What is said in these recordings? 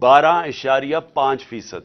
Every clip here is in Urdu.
12.5%।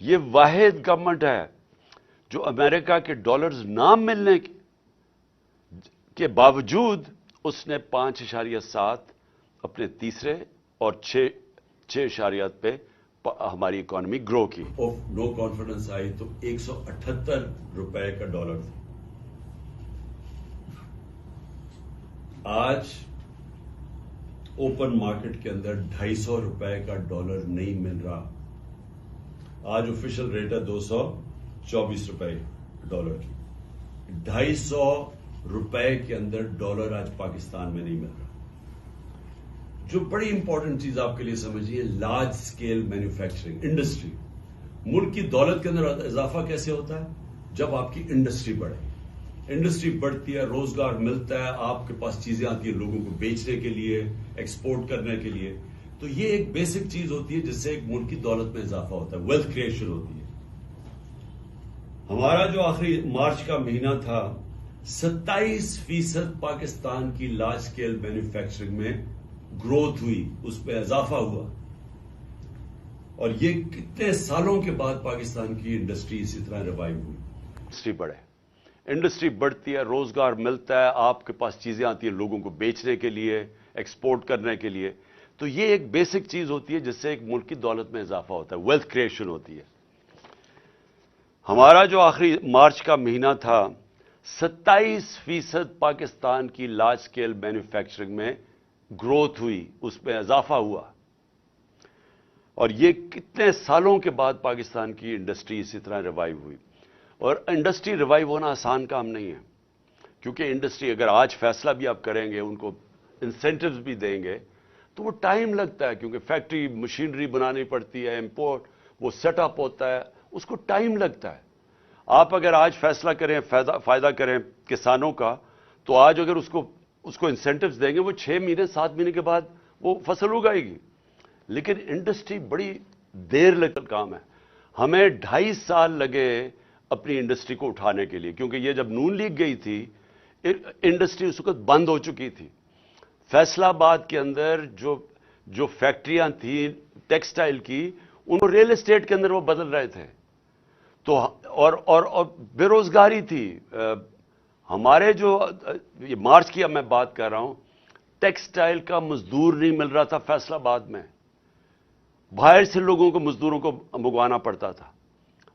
یہ واحد گورنمنٹ ہے جو امریکہ کے ڈالرز نہ ملنے کے باوجود اس نے 5.7 اپنے تیسرے اور 6.8 پہ ہماری اکانومی گرو کی. نو کانفیڈنس آئی تو 178 روپے کا ڈالر تھا. آج اوپن مارکیٹ کے اندر 250 روپے کا ڈالر نہیں مل رہا. آج آفیشل ریٹ ہے 224 روپے ڈالر کی. 250 روپے کے اندر ڈالر آج پاکستان میں نہیں مل رہا. جو بڑی امپورٹنٹ چیز آپ کے لیے سمجھیے، لارج اسکیل مینوفیکچرنگ انڈسٹری. ملک کی دولت کے اندر اضافہ کیسے ہوتا ہے؟ جب آپ کی انڈسٹری بڑھے. انڈسٹری بڑھتی ہے، روزگار ملتا ہے، آپ کے پاس چیزیں آتی ہیں لوگوں کو بیچنے کے لیے، ایکسپورٹ کرنے کے لیے. تو یہ ایک بیسک چیز ہوتی ہے جس سے ایک ملک کی دولت میں اضافہ ہوتا ہے، ویلتھ کریشن ہوتی ہے. ہمارا جو آخری مارچ کا مہینہ تھا، 27% پاکستان کی لارج اسکیل مینوفیکچرنگ میں گروتھ ہوئی، اس پہ اضافہ ہوا. اور یہ کتنے سالوں کے بعد پاکستان کی انڈسٹری اسی طرح ریوائیو ہوئی. انڈسٹری بڑھے، انڈسٹری بڑھتی ہے، روزگار ملتا ہے، آپ کے پاس چیزیں آتی ہیں لوگوں کو بیچنے کے لیے، ایکسپورٹ کرنے کے لیے. تو یہ ایک بیسک چیز ہوتی ہے جس سے ایک ملک کی دولت میں اضافہ ہوتا ہے، ویلتھ کریشن ہوتی ہے. ہمارا جو آخری مارچ کا مہینہ تھا، 27% پاکستان کی لارج اسکیل مینوفیکچرنگ میں گروتھ ہوئی، اس پہ اضافہ ہوا. اور یہ کتنے سالوں کے بعد پاکستان کی انڈسٹری اسی طرح ریوائیو ہوئی. اور انڈسٹری ریوائیو ہونا آسان کام نہیں ہے، کیونکہ انڈسٹری اگر آج فیصلہ بھی آپ کریں گے، ان کو انسینٹیوز بھی دیں گے، تو وہ ٹائم لگتا ہے، کیونکہ فیکٹری مشینری بنانی پڑتی ہے، امپورٹ وہ سیٹ اپ ہوتا ہے، اس کو ٹائم لگتا ہے. آپ اگر آج فیصلہ کریں، فائدہ کریں کسانوں کا، تو آج اگر اس کو انسینٹیوز دیں گے، وہ 6 مہینے 7 مہینے کے بعد وہ فصل اگائے گی. لیکن انڈسٹری بڑی دیر لگتا کام ہے. ہمیں 2.5 سال لگے اپنی انڈسٹری کو اٹھانے کے لیے، کیونکہ یہ جب نون لیگ گئی تھی، انڈسٹری اس وقت بند ہو چکی تھی. فیصل آباد کے اندر جو فیکٹریاں تھیں ٹیکسٹائل کی، ان کو ریل اسٹیٹ کے اندر وہ بدل رہے تھے. تو اور بے روزگاری تھی. ہمارے جو یہ مارچ کی اب میں بات کر رہا ہوں، ٹیکسٹائل کا مزدور نہیں مل رہا تھا فیصل آباد میں. باہر سے لوگوں کو مزدوروں کو منگوانا پڑتا تھا.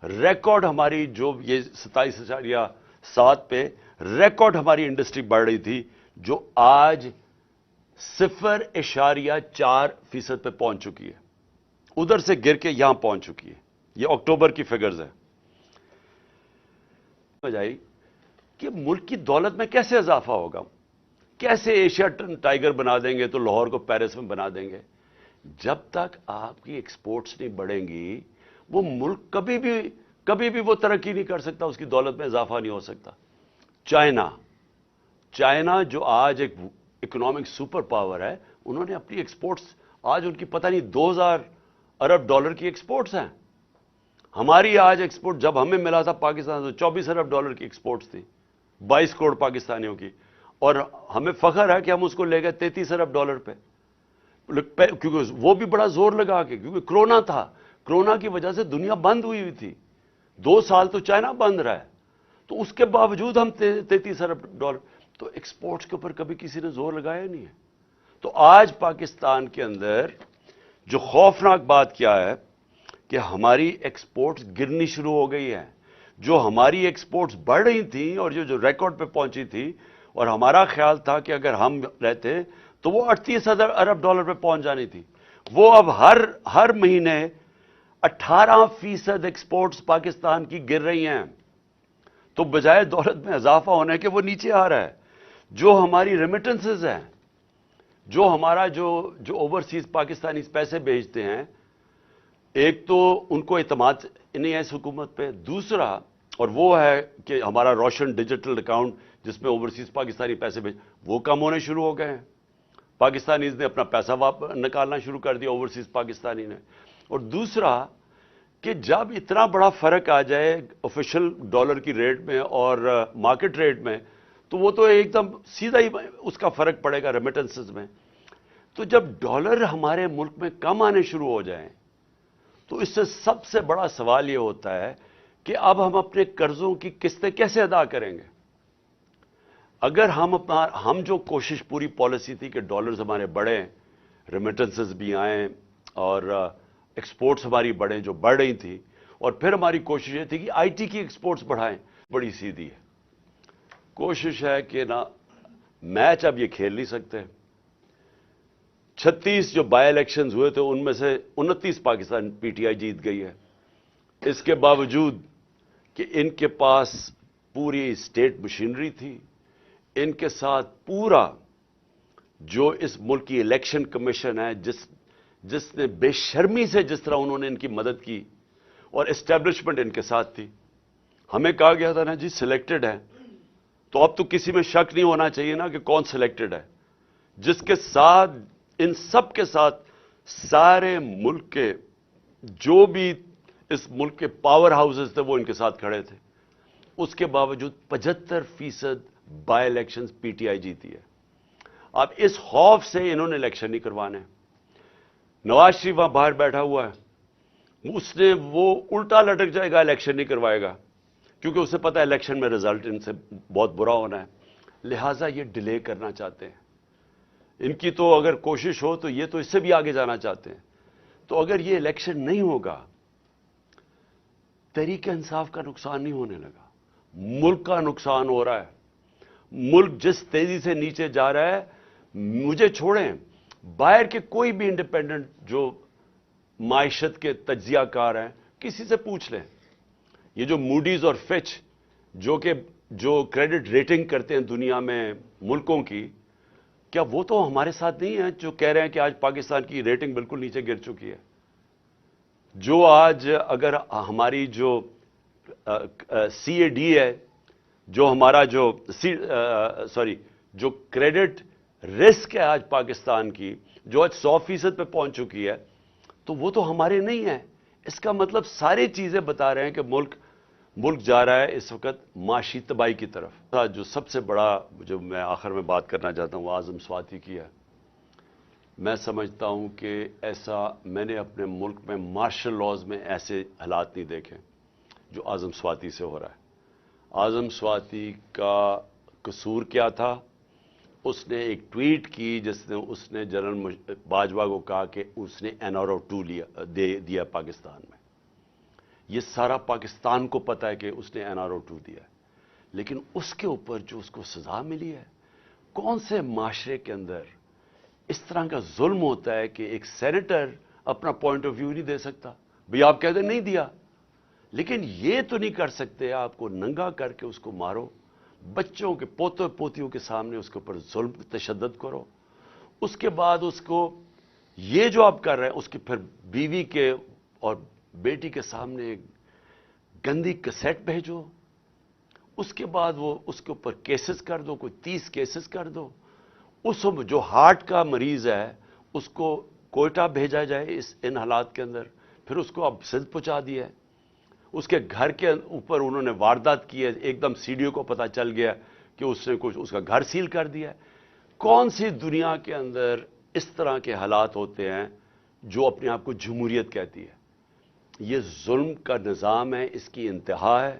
ریکارڈ ہماری جو یہ 27.7 پہ ریکارڈ ہماری انڈسٹری بڑھ رہی تھی، جو آج 0.4% پہ پہنچ چکی ہے. ادھر سے گر کے یہاں پہنچ چکی ہے. یہ اکتوبر کی فگرز ہیں. بجائے کہ ملک کی دولت میں کیسے اضافہ ہوگا؟ کیسے ایشیا ٹائیگر بنا دیں گے تو لاہور کو پیرس میں بنا دیں گے؟ جب تک آپ کی ایکسپورٹس نہیں بڑھیں گی، وہ ملک کبھی بھی وہ ترقی نہیں کر سکتا، اس کی دولت میں اضافہ نہیں ہو سکتا. چائنا جو آج ایک اکنامک سپر پاور ہے، انہوں نے اپنی ایکسپورٹس آج ان کی پتہ نہیں 2,000 ارب ڈالر کی ایکسپورٹس ہیں. ہماری آج ایکسپورٹ جب ہمیں ملا تھا پاکستان سے 24 ارب ڈالر کی ایکسپورٹس تھی، 22 کروڑ پاکستانیوں کی. اور ہمیں فخر ہے کہ ہم اس کو لے گئے 33 ارب ڈالر پہ، کیونکہ وہ بھی بڑا زور لگا کے، کیونکہ کرونا تھا. کرونا کی وجہ سے دنیا بند ہوئی تھی. 2 سال تو چائنا بند رہا ہے، تو اس کے باوجود ہم 33 ارب ڈالر. تو ایکسپورٹس کے اوپر کبھی کسی نے زور لگایا نہیں ہے. تو آج پاکستان کے اندر جو خوفناک بات کیا ہے کہ ہماری ایکسپورٹس گرنی شروع ہو گئی ہے. جو ہماری ایکسپورٹس بڑھ رہی تھیں اور جو ریکارڈ پہ پہنچی تھی، اور ہمارا خیال تھا کہ اگر ہم رہتے تو وہ 38 ارب ڈالر پہ پہنچ جانی تھی، وہ اب ہر مہینے 18% ایکسپورٹس پاکستان کی گر رہی ہیں. تو بجائے دولت میں اضافہ ہونے کے وہ نیچے آ رہا ہے. جو ہماری ریمیٹنسز ہیں، جو ہمارا جو اوورسیز پاکستانی پیسے بھیجتے ہیں، ایک تو ان کو اعتماد نہیں ہے اس حکومت پہ. دوسرا، اور وہ ہے کہ ہمارا روشن ڈیجیٹل اکاؤنٹ جس میں اوورسیز پاکستانی پیسے وہ کم ہونے شروع ہو گئے ہیں. پاکستانیز نے اپنا پیسہ نکالنا شروع کر دیا اوورسیز پاکستانی نے. اور دوسرا کہ جب اتنا بڑا فرق آ جائے آفیشل ڈالر کی ریٹ میں اور مارکیٹ ریٹ میں، تو وہ تو ایک دم سیدھا ہی اس کا فرق پڑے گا ریمیٹنسز میں. تو جب ڈالر ہمارے ملک میں کم آنے شروع ہو جائیں تو اس سے سب سے بڑا سوال یہ ہوتا ہے کہ اب ہم اپنے قرضوں کی قسطیں کیسے ادا کریں گے؟ اگر ہم جو کوشش پوری پالیسی تھی کہ ڈالرز ہمارے بڑھیں، ریمیٹنسز بھی آئیں اور ایکسپورٹس ہماری بڑھیں جو بڑھ رہی تھی، اور پھر ہماری کوشش یہ تھی کہ آئی ٹی کی ایکسپورٹس بڑھائیں، بڑی سیدھی ہے۔ کوشش ہے کہ نا میچ اب یہ کھیل نہیں سکتے۔ 36 جو بائی الیکشنز ہوئے تھے ان میں سے 29 پاکستان پی ٹی آئی جیت گئی ہے، اس کے باوجود کہ ان کے پاس پوری اسٹیٹ مشینری تھی، ان کے ساتھ پورا جو اس ملک کی الیکشن کمیشن ہے جس نے بے شرمی سے جس طرح انہوں نے ان کی مدد کی، اور اسٹیبلشمنٹ ان کے ساتھ تھی۔ ہمیں کہا گیا تھا نا جی سلیکٹڈ ہے، تو اب تو کسی میں شک نہیں ہونا چاہیے نا کہ کون سلیکٹڈ ہے، جس کے ساتھ ان سب کے ساتھ سارے ملک کے جو بھی اس ملک کے پاور ہاؤسز تھے وہ ان کے ساتھ کھڑے تھے۔ اس کے باوجود 75% by elections P T I جیتی ہے۔ اب اس خوف سے انہوں نے الیکشن نہیں کروانے۔ نواز شریف وہاں باہر بیٹھا ہوا ہے، اس نے وہ الٹا لٹک جائے گا، الیکشن نہیں کروائے گا، کیونکہ اسے پتا ہے الیکشن میں رزلٹ ان سے بہت برا ہونا ہے، لہٰذا یہ ڈیلے کرنا چاہتے ہیں۔ ان کی تو اگر کوشش ہو تو یہ تو اس سے بھی آگے جانا چاہتے ہیں۔ تو اگر یہ الیکشن نہیں ہوگا، تحریک انصاف کا نقصان نہیں ہونے لگا، ملک کا نقصان ہو رہا ہے۔ ملک جس تیزی سے نیچے جا رہا ہے، مجھے چھوڑیں، باہر کے کوئی بھی انڈیپینڈنٹ جو معیشت کے تجزیہ کار ہیں کسی سے پوچھ لیں، یہ جو موڈیز اور فچ جو کریڈٹ ریٹنگ کرتے ہیں دنیا میں ملکوں کی، کیا وہ تو ہمارے ساتھ نہیں ہیں جو کہہ رہے ہیں کہ آج پاکستان کی ریٹنگ بالکل نیچے گر چکی ہے؟ جو آج اگر ہماری جو سی اے ڈی ہے، جو ہمارا جو جو کریڈٹ رسک ہے آج پاکستان کی، جو آج 100% پہ پہنچ چکی ہے، تو وہ تو ہمارے نہیں ہیں۔ اس کا مطلب ساری چیزیں بتا رہے ہیں کہ ملک جا رہا ہے اس وقت معاشی تباہی کی طرف۔ جو سب سے بڑا جو میں آخر میں بات کرنا چاہتا ہوں وہ اعظم سواتی کی ہے۔ میں سمجھتا ہوں کہ ایسا میں نے اپنے ملک میں مارشل لاز میں ایسے حالات نہیں دیکھے جو اعظم سواتی سے ہو رہا ہے۔ اعظم سواتی کا قصور کیا تھا؟ اس نے ایک ٹویٹ کی اس نے جنرل باجوہ کو کہا کہ اس نے NRO2 دیا پاکستان میں۔ یہ سارا پاکستان کو پتا ہے کہ اس نے NRO2 دیا ہے، لیکن اس کے اوپر جو اس کو سزا ملی ہے، کون سے معاشرے کے اندر اس طرح کا ظلم ہوتا ہے کہ ایک سینیٹر اپنا پوائنٹ آف ویو نہیں دے سکتا؟ بھئی آپ کہتے ہیں نہیں دیا، لیکن یہ تو نہیں کر سکتے آپ کو ننگا کر کے اس کو مارو، بچوں کے پوتوں پوتیوں کے سامنے اس کے اوپر ظلم تشدد کرو، اس کے بعد اس کو یہ جو آپ کر رہے ہیں اس کی پھر بیوی کے اور بیٹی کے سامنے گندی کیسٹ بھیجو، اس کے بعد وہ اس کے اوپر کیسز کر دو، کوئی 30 کیسز کر دو، اس جو ہارٹ کا مریض ہے اس کو کوئٹہ بھیجا جائے ان حالات کے اندر، پھر اس کو اب سندھ پہنچا دیا ہے، اس کے گھر کے اوپر انہوں نے واردات کی ہے، ایک دم سی ڈی او کو پتا چل گیا کہ اس نے کچھ اس کا گھر سیل کر دیا ہے۔ کون سی دنیا کے اندر اس طرح کے حالات ہوتے ہیں جو اپنے آپ کو جمہوریت کہتی ہے؟ یہ ظلم کا نظام ہے، اس کی انتہا ہے۔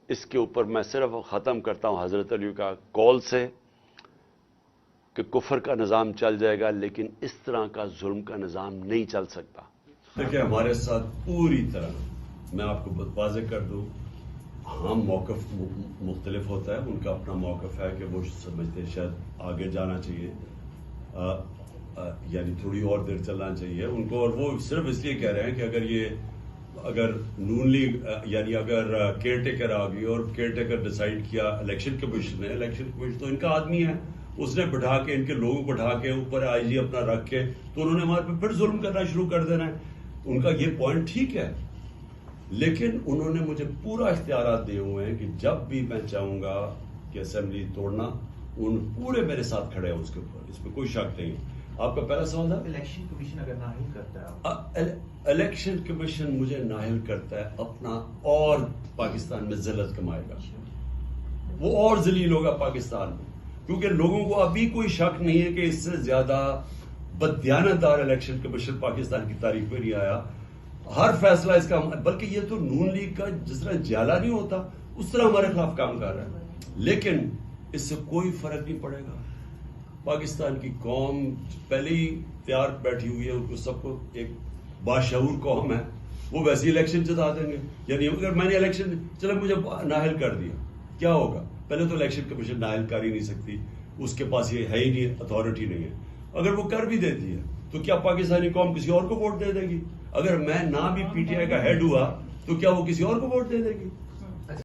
اس کے اوپر میں صرف ختم کرتا ہوں حضرت علی کا قول سے کہ کفر کا نظام چل جائے گا لیکن اس طرح کا ظلم کا نظام نہیں چل سکتا۔ دیکھیں ہمارے ساتھ پوری طرح، میں آپ کو واضح کر دوں، ہم موقف مختلف ہوتا ہے، ان کا اپنا موقف ہے کہ وہ سمجھتے ہیں شاید آگے جانا چاہیے، یعنی تھوڑی اور دیر چلنا چاہیے ان کو، اور وہ صرف اس لیے کہہ رہے ہیں کہ اگر نون لیگ یعنی اگر کیئر ٹیکر آ گئی اور کیئر ٹیکر ڈیسائیڈ کیا الیکشن کمیشن تو ان کا آدمی ہے، اس نے بٹھا کے ان کے لوگوں بٹھا کے اوپر آئی جی اپنا رکھ کے تو انہوں نے ہمارے پہ پھر ظلم کرنا شروع کر دینا ہے۔ ان کا یہ پوائنٹ ٹھیک ہے، لیکن انہوں نے مجھے پورا اختیارات دیے ہوئے ہیں کہ جب بھی میں چاہوں گا کہ اسمبلی توڑنا، ان پورے میرے ساتھ کھڑے ہیں اس کے اوپر، اس میں کوئی شک نہیں۔ آپ کا پہلا سوال تھا الیکشن کمیشن اگر نااہل کرتا ہے، الیکشن کمیشن مجھے نااہل کرتا ہے اپنا اور پاکستان میں ذلت کمائے گا، وہ اور ذلیل ہوگا پاکستان میں، کیونکہ لوگوں کو ابھی کوئی شک نہیں ہے کہ اس سے زیادہ بددیانت دار الیکشن کمیشن پاکستان کی تاریخ میں نہیں آیا۔ ہر فیصلہ اس کا، بلکہ یہ تو نون لیگ کا جس طرح جالا نہیں ہوتا اس طرح ہمارے خلاف کام کر رہا ہے، لیکن اس سے کوئی فرق نہیں پڑے گا. پاکستان کی قوم پہلے ہی تیار بیٹھی ہوئی ہے، ان کو سب کو ایک باشعور قوم ہے، وہ ویسے الیکشن جتا دیں گے. یعنی اگر میں نے الیکشن چلے مجھے نااہل کر دیا، کیا ہوگا؟ پہلے تو الیکشن کمیشن نااہل کر ہی نہیں سکتی، اس کے پاس یہ ہے ہی نہیں، اتھارٹی نہیں ہے. اگر وہ کر بھی دیتی ہے تو کیا پاکستانی قوم کسی اور کو ووٹ دے دے گی؟ اگر میں نہ بھی پی ٹی آئی کا ہیڈ ہوا تو کیا وہ کسی اور کو ووٹ دے دے گی؟